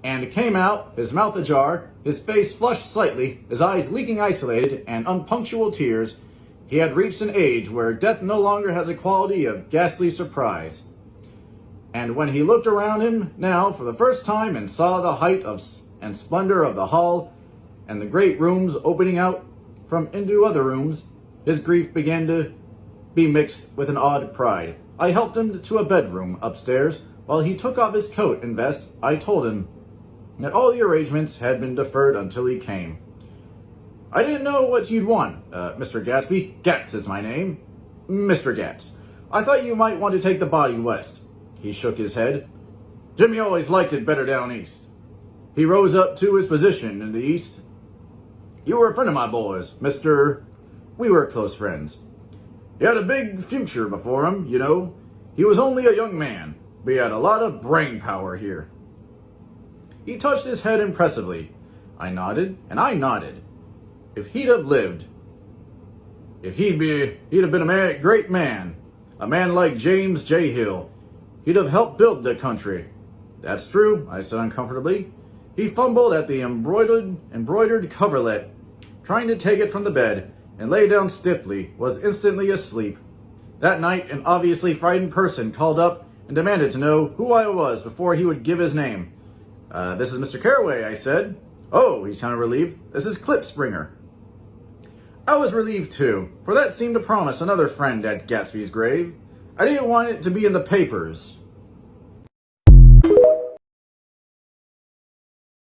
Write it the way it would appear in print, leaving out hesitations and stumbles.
and came out, his mouth ajar, his face flushed slightly, his eyes leaking isolated and unpunctual tears. He had reached an age where death no longer has a quality of ghastly surprise. And when he looked around him now for the first time and saw the height and splendor of the hall and the great rooms opening out from into other rooms, his grief began to be mixed with an odd pride. I helped him to a bedroom upstairs. While he took off his coat and vest, I told him that all the arrangements had been deferred until he came. I didn't know what you'd want, Mr. Gatsby. Gats is my name. Mr. Gats. I thought you might want to take the body west. He shook his head. Jimmy always liked it better down east. He rose up to his position in the east. You were a friend of my boys, Mr. We were close friends. He had a big future before him, you know. He was only a young man, but he had a lot of brain power here. He touched his head impressively. I nodded, and I nodded. If he'd have lived, he'd have been a great man. A man like James J. Hill. He'd have helped build the country. That's true, I said uncomfortably. He fumbled at the embroidered coverlet, trying to take it from the bed, and lay down stiffly, was instantly asleep. That night, an obviously frightened person called up and demanded to know who I was before he would give his name. This is Mr. Carraway, I said. Oh, he sounded relieved. This is Clip Springer. I was relieved too, for that seemed to promise another friend at Gatsby's grave. I didn't want it to be in the papers.